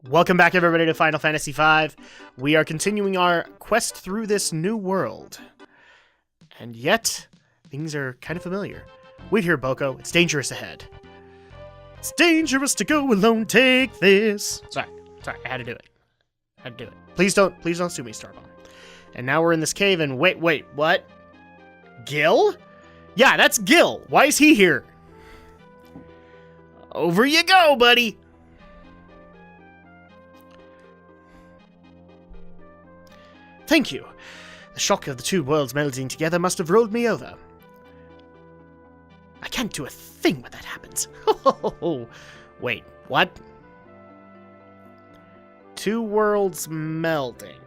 Welcome back, everybody, to Final Fantasy V. We are continuing our quest through this new world. And yet, things are kind of familiar. Wait here, Boko. It's dangerous ahead. It's dangerous to go alone. Take this. Sorry. I had to do it. Please don't sue me, Starbomb. And now we're in this cave and wait, what? Gil? Yeah, that's Gil. Why is he here? Over you go, buddy. Thank you. The shock of the two worlds melding together must have rolled me over. I can't do a thing when that happens. Wait, what? Two worlds melding.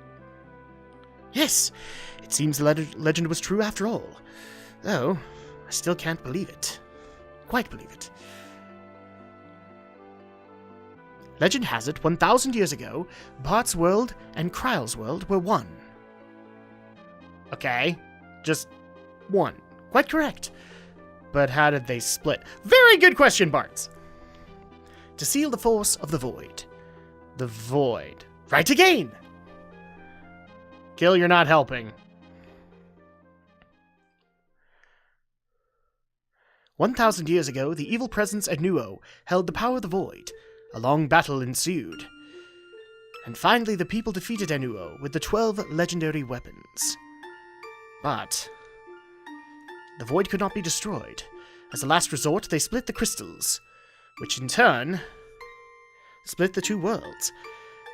Yes, it seems the legend was true after all. Though, I still can't believe it. Quite believe it. Legend has it, 1,000 years ago, Bart's world and Kryle's world were one. Okay, just one. Quite correct. But how did they split? Very good question, Bartz. To seal the force of the void. The void. Right again! Gil, you're not helping. 1,000 years ago, the evil presence at Nuo held the power of the void. A long battle ensued. And finally the people defeated Anuo with the 12 legendary weapons. But the void could not be destroyed. As a last resort, they split the crystals, which in turn split the two worlds.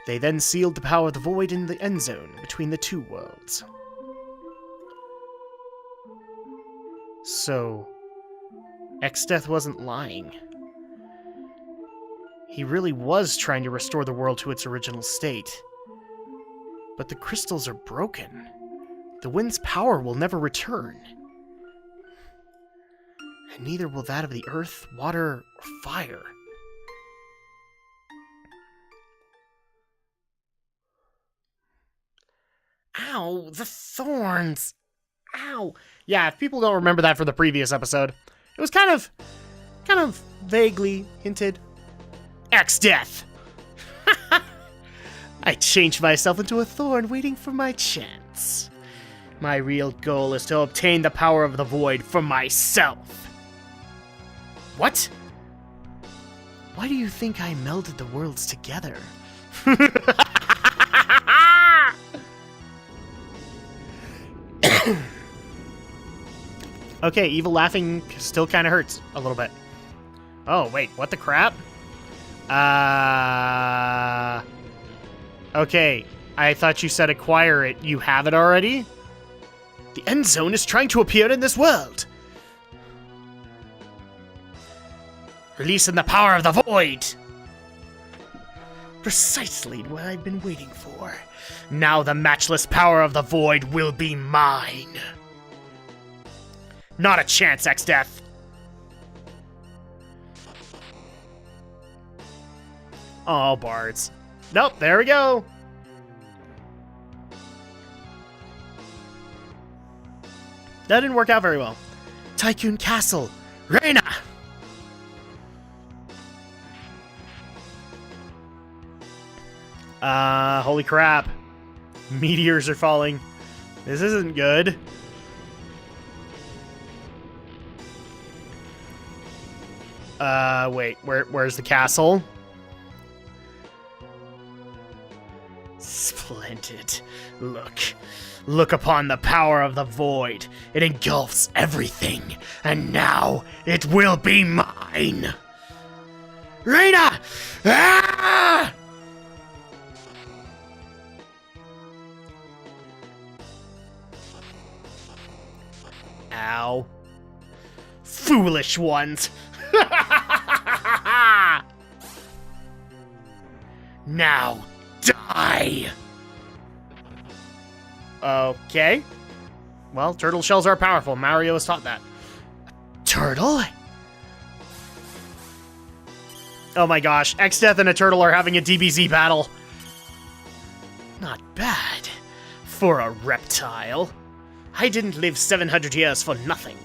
They then sealed the power of the void in the end zone between the two worlds. So, Exdeath wasn't lying. He really was trying to restore the world to its original state. But the crystals are broken. The wind's power will never return. And neither will that of the earth, water, or fire. Ow, the thorns! Ow! Yeah, if people don't remember that from the previous episode, it was kind of vaguely hinted. Exdeath! I changed myself into a thorn waiting for my chance. My real goal is to obtain the power of the void for myself. What? Why do you think I melded the worlds together? Okay, evil laughing still kind of hurts a little bit. Oh, wait, what the crap? Okay, I thought you said acquire it. You have it already? The end zone is trying to appear in this world. Releasing the power of the void. Precisely what I've been waiting for. Now the matchless power of the void will be mine. Not a chance, Exdeath. Oh, Bards. Nope, there we go. That didn't work out very well. Tycoon Castle. Reina! Holy crap. Meteors are falling. This isn't good. Wait, where's the castle? Splendid. Look upon the power of the void. It engulfs everything, and now it will be mine. Reina! Ah! Ow. Foolish ones. Now die. Okay. Well, turtle shells are powerful. Mario has taught that. Turtle? Oh my gosh, Exdeath and a turtle are having a DBZ battle. Not bad. For a reptile. I didn't live 700 years for nothing.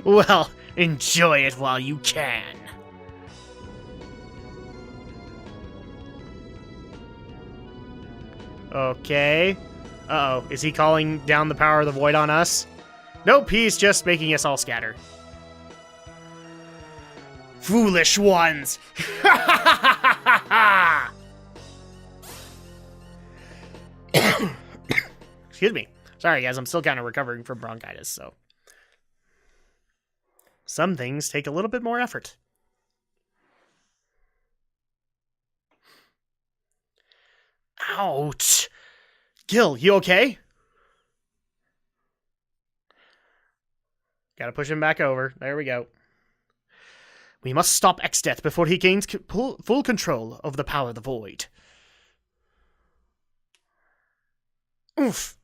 Well, enjoy it while you can. Okay. Uh-oh. Is he calling down the power of the void on us? Nope, he's just making us all scatter. Foolish ones! Excuse me. Sorry, guys, I'm still kind of recovering from bronchitis, so... Some things take a little bit more effort. Ouch! Gil, you okay? Gotta push him back over. There we go. We must stop Exdeath before he gains full control of the power of the void. Oof.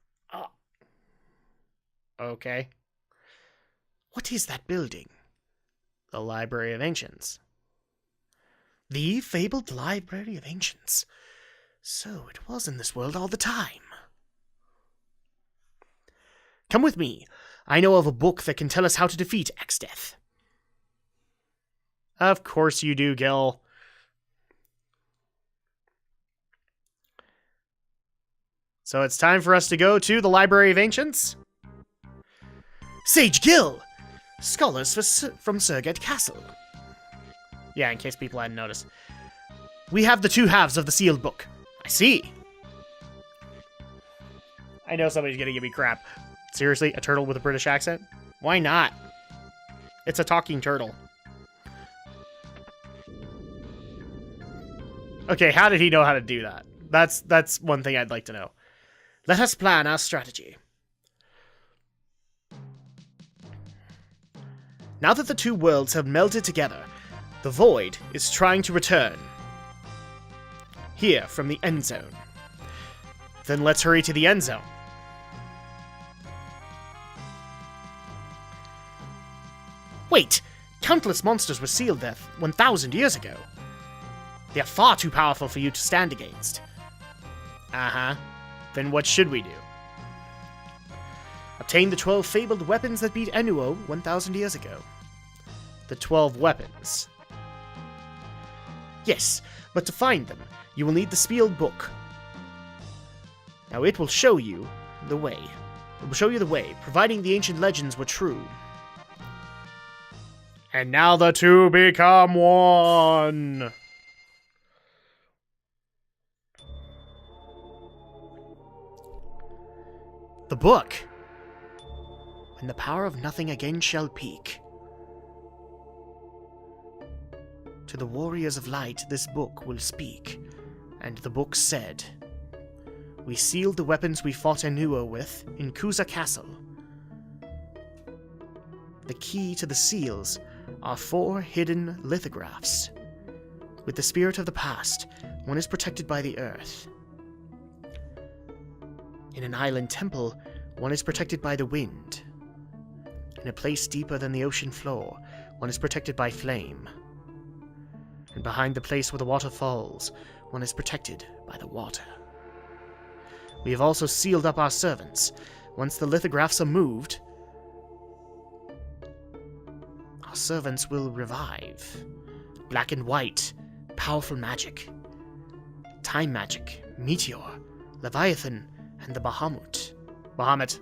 Okay. What is that building? The Library of Ancients. The fabled Library of Ancients. So it was in this world all the time. Come with me. I know of a book that can tell us how to defeat Exdeath. Of course you do, Gil. So it's time for us to go to the Library of Ancients. Sage Gil! Scholars from Surget Castle. Yeah, in case people hadn't noticed. We have the two halves of the sealed book. I see. I know somebody's gonna give me crap. Seriously, a turtle with a British accent? Why not? It's a talking turtle. Okay, how did he know how to do that? That's one thing I'd like to know. Let us plan our strategy. Now that the two worlds have melded together, the void is trying to return. Here, from the end zone. Then let's hurry to the end zone. Wait! Countless monsters were sealed there 1,000 years ago. They are far too powerful for you to stand against. Uh-huh. Then what should we do? Obtain the 12 fabled weapons that beat Enuo 1,000 years ago. The 12 weapons. Yes, but to find them, you will need the sealed book. Now it will show you the way. It will show you the way, providing the ancient legends were true. And now the two become one! The book! When the power of nothing again shall peak. To the warriors of light this book will speak. And the book said, we sealed the weapons we fought Enuo with in Kuza Castle. The key to the seals are 4 hidden lithographs. With the spirit of the past, one is protected by the earth. In an island temple, one is protected by the wind. In a place deeper than the ocean floor, one is protected by flame. And behind the place where the water falls, one is protected by the water. We have also sealed up our servants. Once the lithographs are moved, our servants will revive. Black and white, powerful magic. Time magic, meteor, Leviathan, and the Bahamut.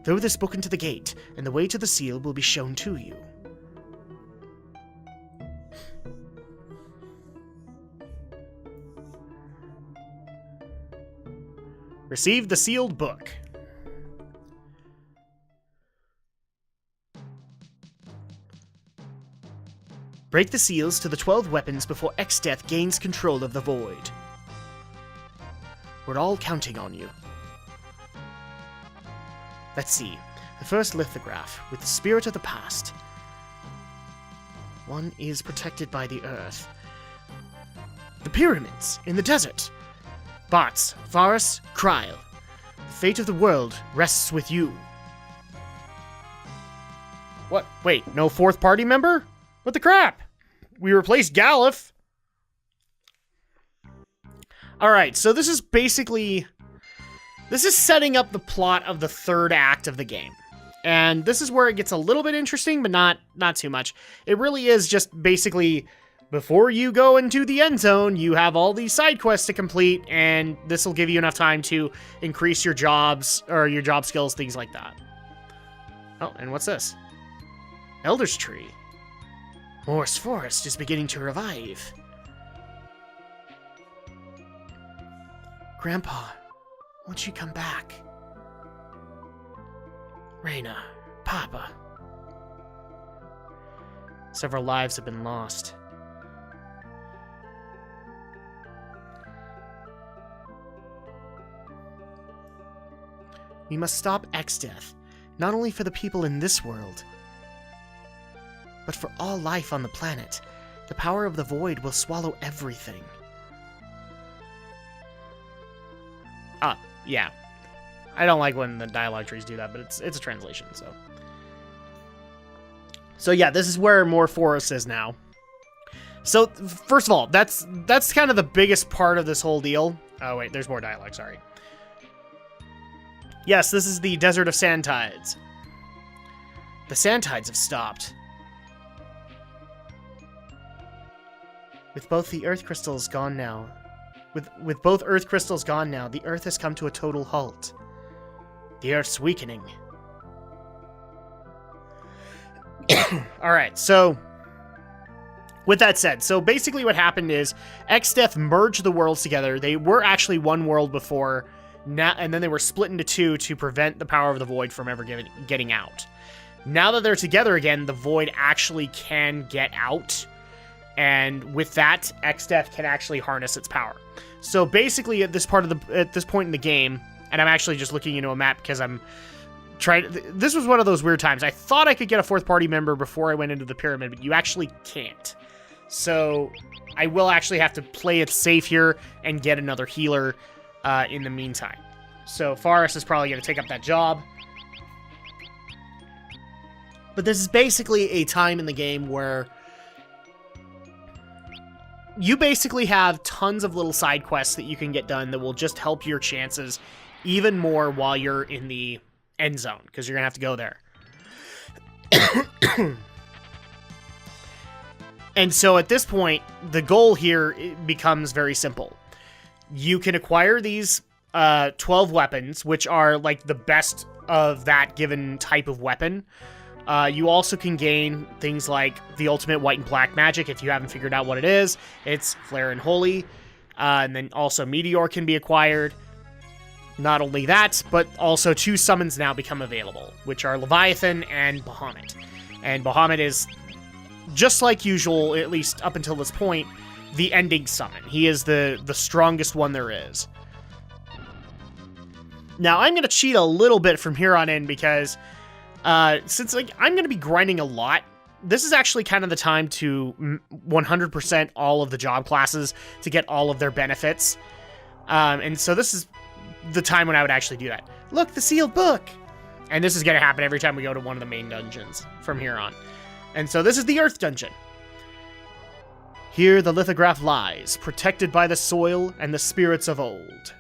Throw this book into the gate, and the way to the seal will be shown to you. Receive the sealed book. Break the seals to the 12 weapons before Exdeath gains control of the void. We're all counting on you. Let's see. The first lithograph, with the spirit of the past. One is protected by the earth. The pyramids in the desert. Bartz, Varus, Kryl. The fate of the world rests with you. What? Wait, no fourth party member? What the crap? We replaced Galif. Alright, so this is basically... This is setting up the plot of the third act of the game. And this is where it gets a little bit interesting, but not too much. It really is just basically before you go into the end zone, you have all these side quests to complete, and this will give you enough time to increase your jobs, or your job skills, things like that. Oh, and what's this? Elder's Tree. Morse Forest is beginning to revive. Grandpa, won't you come back? Raina, Papa. Several lives have been lost. We must stop X-Death, not only for the people in this world, but for all life on the planet. The power of the void will swallow everything. Yeah. I don't like when the dialogue trees do that, but it's a translation, so. So yeah, this is where More Forest is now. So, first of all, that's kind of the biggest part of this whole deal. Oh wait, there's more dialogue, sorry. Yes, this is the Desert of Sand Tides. The Sand Tides have stopped. With both the Earth Crystals gone now, with both Earth Crystals gone now, the Earth has come to a total halt. The Earth's weakening. Alright, so with that said, so basically what happened is X-Death merged the worlds together. They were actually one world before, now, and then they were split into two to prevent the power of the void from ever getting out. Now that they're together again, the void actually can get out, and with that, X-Death can actually harness its power. So basically, at this point in the game, and I'm actually just looking into a map because I'm trying. This was one of those weird times. I thought I could get a fourth party member before I went into the pyramid, but you actually can't. So I will actually have to play it safe here and get another healer in the meantime. So Forrest is probably going to take up that job. But this is basically a time in the game where you basically have tons of little side quests that you can get done that will just help your chances even more while you're in the end zone, because you're going to have to go there. And so at this point, the goal here becomes very simple. You can acquire these 12 weapons, which are like the best of that given type of weapon. You also can gain things like the ultimate white and black magic if you haven't figured out what it is. It's Flare and Holy. And then also Meteor can be acquired. Not only that, but also 2 summons now become available, which are Leviathan and Bahamut. And Bahamut is, just like usual, at least up until this point, the ending summon. He is the strongest one there is. Now, I'm going to cheat a little bit from here on in because since I'm going to be grinding a lot, this is actually kind of the time to 100% all of the job classes to get all of their benefits. And so this is the time when I would actually do that. Look, the sealed book! And this is going to happen every time we go to one of the main dungeons from here on. And so this is the Earth Dungeon. Here the lithograph lies, protected by the soil and the spirits of old.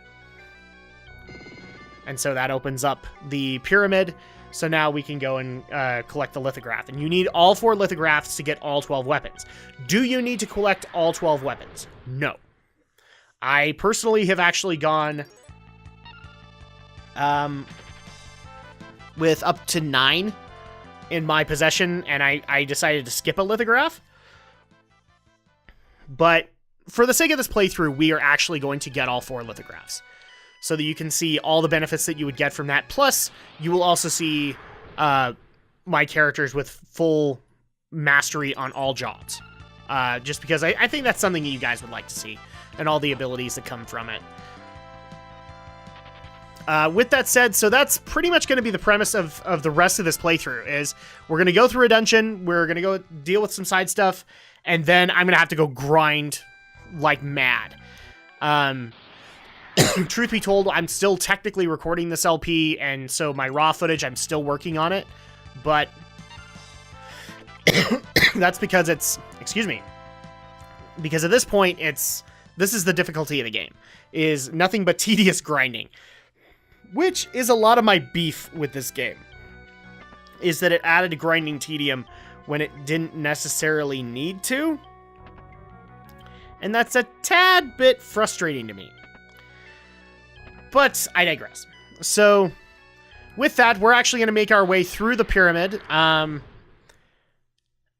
And so that opens up the pyramid. So now we can go and collect the lithograph. And you need all 4 lithographs to get all 12 weapons. Do you need to collect all 12 weapons? No. I personally have actually gone with up to 9 in my possession, and I decided to skip a lithograph. But for the sake of this playthrough, we are actually going to get all 4 lithographs, so that you can see all the benefits that you would get from that. Plus, you will also see my characters with full mastery on all jobs. Just because I think that's something that you guys would like to see, and all the abilities that come from it. With that said, so that's pretty much going to be the premise of the rest of this playthrough, is we're going to go through a dungeon, we're going to go deal with some side stuff, and then I'm going to have to go grind like mad. Truth be told, I'm still technically recording this LP, and so my raw footage, I'm still working on it, but that's because because at this point, this is the difficulty of the game, is nothing but tedious grinding. Which is a lot of my beef with this game, is that it added a grinding tedium when it didn't necessarily need to. And that's a tad bit frustrating to me. But I digress. So, with that, we're actually going to make our way through the pyramid.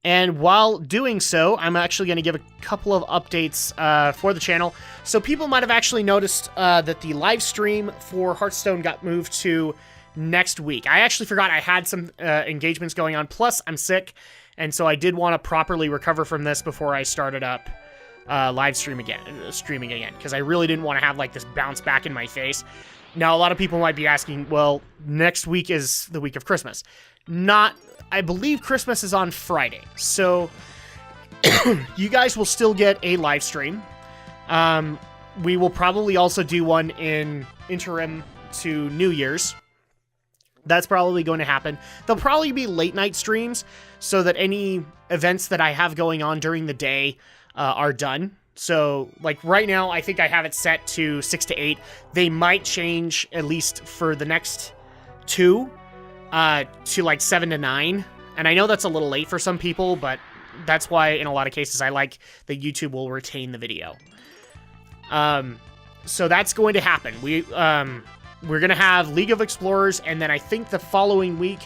And while doing so, I'm actually going to give a couple of updates for the channel. So people might have actually noticed that the live stream for Hearthstone got moved to next week. I actually forgot I had some engagements going on. Plus, I'm sick, and so I did want to properly recover from this before I started up streaming again, because I really didn't want to have like this bounce back in my face. Now, a lot of people might be asking, well, next week is the week of Christmas. I believe Christmas is on Friday, so you guys will still get a live stream. We will probably also do one in interim to New Year's. That's probably going to happen. There'll probably be late night streams so that any events that I have going on during the day are done. So, like, right now, I think I have it set to 6 to 8. They might change, at least for the next two, to like 7 to 9. And I know that's a little late for some people, but that's why in a lot of cases I like that YouTube will retain the video. So that's going to happen. We're going to have League of Explorers, and then I think the following week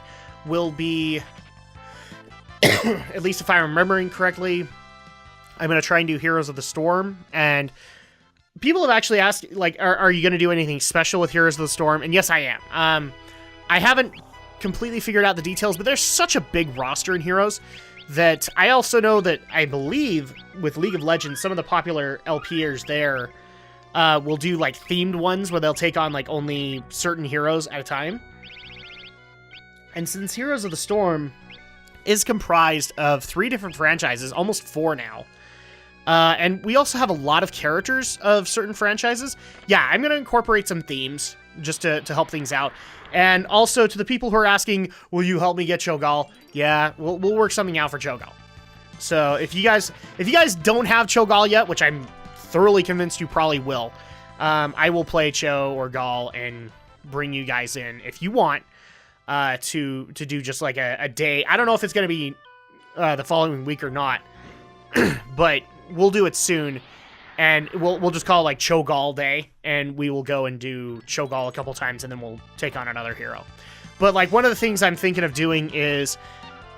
will be, at least if I'm remembering correctly, I'm going to try and do Heroes of the Storm. And people have actually asked, like, are you going to do anything special with Heroes of the Storm? And yes, I am. I haven't completely figured out the details, but there's such a big roster in Heroes that I also know that I believe with League of Legends, some of the popular LPers there will do like themed ones where they'll take on like only certain heroes at a time. And since Heroes of the Storm is comprised of 3 different franchises, almost 4 now, and we also have a lot of characters of certain franchises, yeah, I'm going to incorporate some themes just to help things out. And also, to the people who are asking, will you help me get Cho'Gall? Yeah, we'll work something out for Cho'Gall. So if you guys don't have Cho'Gall yet, which I'm thoroughly convinced you probably will, I will play Cho or Gall and bring you guys in if you want to do just like a day. I don't know if it's going to be the following week or not, but we'll do it soon. And we'll just call it like Cho'Gall Day, and we will go and do Cho'Gall a couple times, and then we'll take on another hero. But like one of the things I'm thinking of doing is,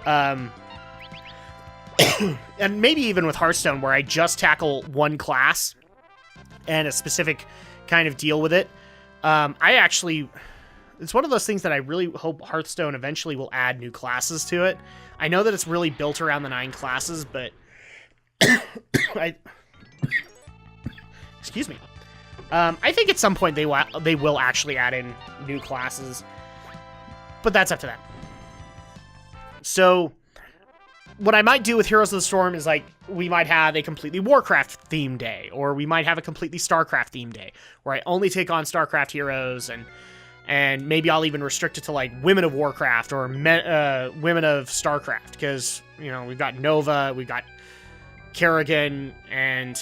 and maybe even with Hearthstone, where I just tackle one class and a specific kind of deal with it. It's one of those things that I really hope Hearthstone eventually will add new classes to it. I know that it's really built around the 9 classes, but excuse me. I think at some point they will actually add in new classes, but that's up to them. So what I might do with Heroes of the Storm is like we might have a completely Warcraft themed day, or we might have a completely Starcraft themed day where I only take on Starcraft heroes, and maybe I'll even restrict it to like Women of Warcraft or Women of Starcraft, because you know we've got Nova, we've got Kerrigan, and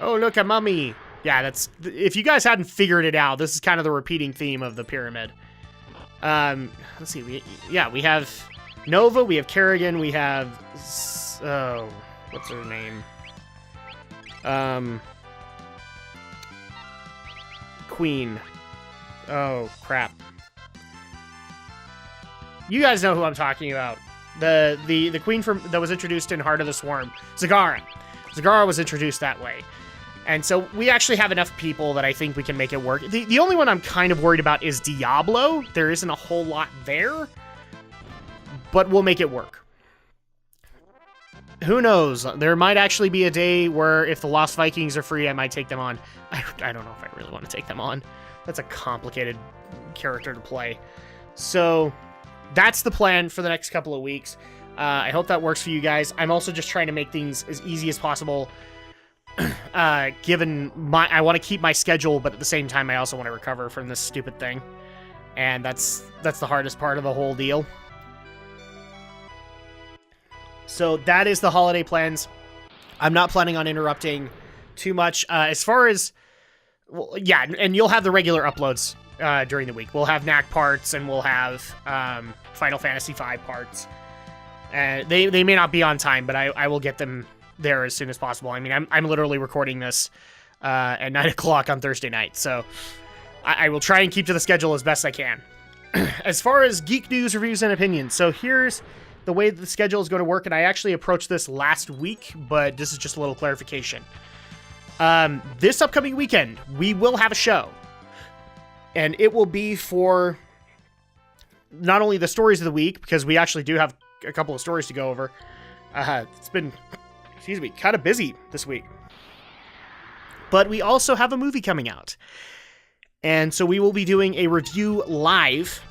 oh, look, a mummy. Yeah, that's... If you guys hadn't figured it out, this is kind of the repeating theme of the pyramid. Let's see. We have Nova, we have Kerrigan, we have... Oh, what's her name? Queen. Oh, crap. You guys know who I'm talking about. The queen that was introduced in Heart of the Swarm. Zagara. Zagara was introduced that way. And so we actually have enough people that I think we can make it work. The only one I'm kind of worried about is Diablo. There isn't a whole lot there, but we'll make it work. Who knows? There might actually be a day where if the Lost Vikings are free, I might take them on. I don't know if I really want to take them on. That's a complicated character to play. So that's the plan for the next couple of weeks. I hope that works for you guys. I'm also just trying to make things as easy as possible. Given I want to keep my schedule, but at the same time, I also want to recover from this stupid thing. And that's the hardest part of the whole deal. So that is the holiday plans. I'm not planning on interrupting too much. As far as, well, yeah, and you'll have the regular uploads during the week. We'll have knack parts, and we'll have Final Fantasy V parts. They may not be on time, but I will get them there as soon as possible. I mean, I'm literally recording this at 9 o'clock on Thursday night, so I will try and keep to the schedule as best I can. As far as geek news, reviews, and opinions, so here's the way that the schedule is going to work, and I actually approached this last week, but this is just a little clarification. This upcoming weekend, we will have a show, and it will be for not only the stories of the week, because we actually do have a couple of stories to go over. It's been, kind of busy this week. But we also have a movie coming out. And so we will be doing a review live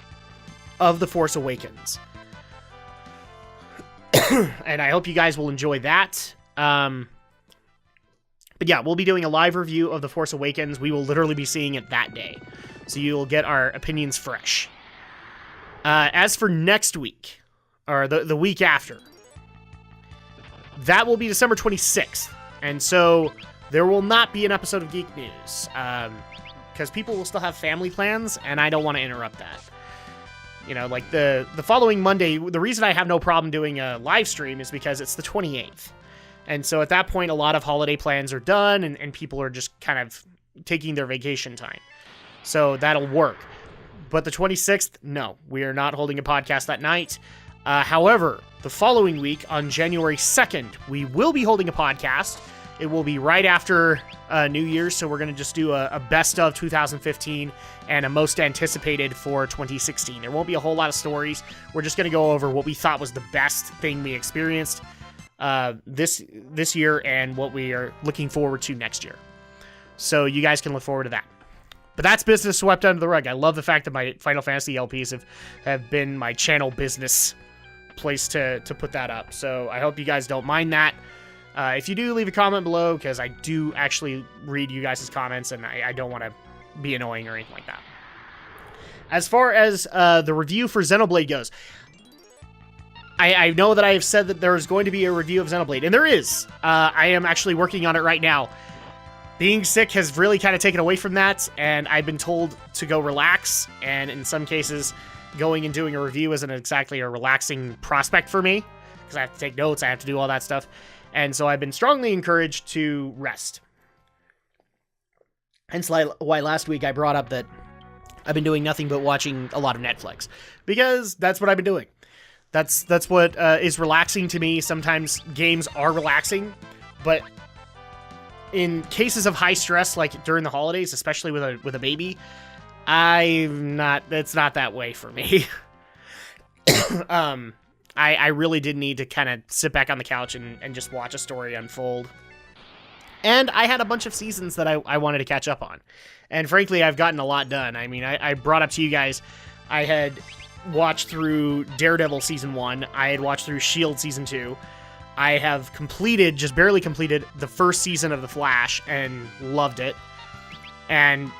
of The Force Awakens. And I hope you guys will enjoy that. But yeah, we'll be doing a live review of The Force Awakens. We will literally be seeing it that day. So you'll get our opinions fresh. As for next week, or the week after, that will be December 26th. And so there will not be an episode of Geek News. Because people will still have family plans, and I don't want to interrupt that. You know, like the following Monday, the reason I have no problem doing a live stream is because it's the 28th. And so at that point, a lot of holiday plans are done, and people are just kind of taking their vacation time. So that'll work. But the 26th, no, we are not holding a podcast that night. However, the following week, on January 2nd, we will be holding a podcast. It will be right after New Year's, so we're going to just do a best of 2015 and a most anticipated for 2016. There won't be a whole lot of stories. We're just going to go over what we thought was the best thing we experienced this year and what we are looking forward to next year. So you guys can look forward to that. But that's business swept under the rug. I love the fact that my Final Fantasy LPs have been my channel business place to put that up. So I hope you guys don't mind that. If you do, leave a comment below, because I do actually read you guys' comments, and I don't want to be annoying or anything like that. As far as the review for Xenoblade goes, I know that I have said that there is going to be a review of Xenoblade, and there is. I am actually working on it right now. Being sick has really kind of taken away from that, and I've been told to go relax, and in some cases, going and doing a review isn't exactly a relaxing prospect for me, because I have to take notes, I have to do all that stuff. And so I've been strongly encouraged to rest. Hence why last week I brought up that I've been doing nothing but watching a lot of Netflix. Because that's what I've been doing. That's what is relaxing to me. Sometimes games are relaxing. But in cases of high stress, like during the holidays, especially with a baby, it's not that way for me. I really did need to kind of sit back on the couch and just watch a story unfold. And I had a bunch of seasons that I wanted to catch up on. And frankly, I've gotten a lot done. I mean, I brought up to you guys, I had watched through Daredevil Season 1. I had watched through S.H.I.E.L.D. Season 2. I have just barely completed the first season of The Flash and loved it. And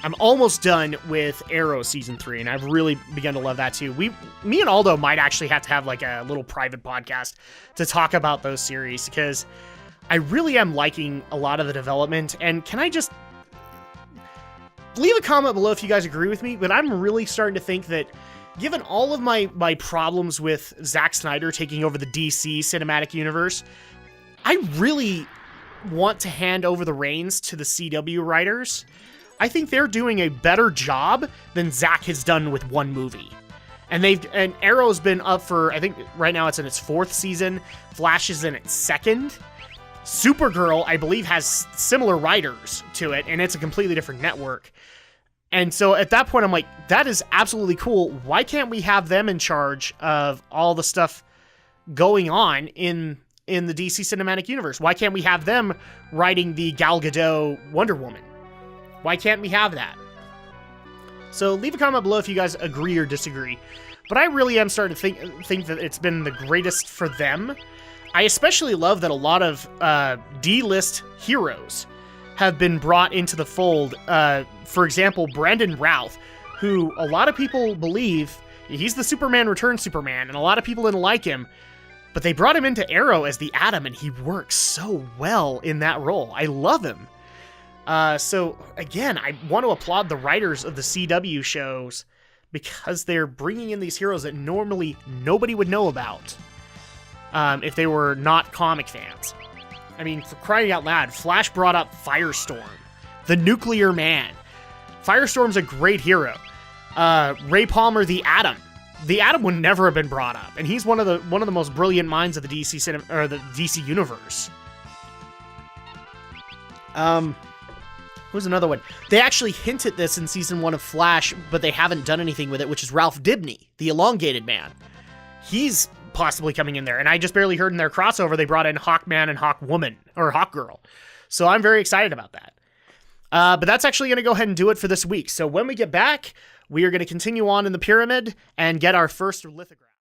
I'm almost done with Arrow Season 3, and I've really begun to love that too. Me and Aldo might actually have to have like a little private podcast to talk about those series, because I really am liking a lot of the development. And can I just leave a comment below if you guys agree with me? But I'm really starting to think that, given all of my problems with Zack Snyder taking over the DC cinematic universe, I really want to hand over the reins to the CW writers. I think they're doing a better job than Zack has done with one movie. And Arrow's been up for, I think right now it's in its 4th season. Flash is in its 2nd. Supergirl, I believe, has similar writers to it, and it's a completely different network. And so at that point, I'm like, that is absolutely cool. Why can't we have them in charge of all the stuff going on in the DC cinematic universe? Why can't we have them writing the Gal Gadot Wonder Woman? Why can't we have that? So leave a comment below if you guys agree or disagree. But I really am starting to think that it's been the greatest for them. I especially love that a lot of D-list heroes have been brought into the fold. For example, Brandon Routh, who a lot of people believe he's the Superman Returns Superman, and a lot of people didn't like him. But they brought him into Arrow as the Atom, and he works so well in that role. I love him. So, again, I want to applaud the writers of the CW shows, because they're bringing in these heroes that normally nobody would know about. if they were not comic fans. I mean, for crying out loud, Flash brought up Firestorm, the Nuclear Man. Firestorm's a great hero. Ray Palmer, the Atom. The Atom would never have been brought up, and he's one of the most brilliant minds of the the DC universe. Who's another one? They actually hint at this in season 1 of Flash, but they haven't done anything with it, which is Ralph Dibny, the Elongated Man. He's possibly coming in there, and I just barely heard in their crossover they brought in Hawkman and Hawkwoman, or Hawkgirl. So I'm very excited about that. But that's actually going to go ahead and do it for this week. So when we get back, we are going to continue on in the pyramid and get our first lithograph.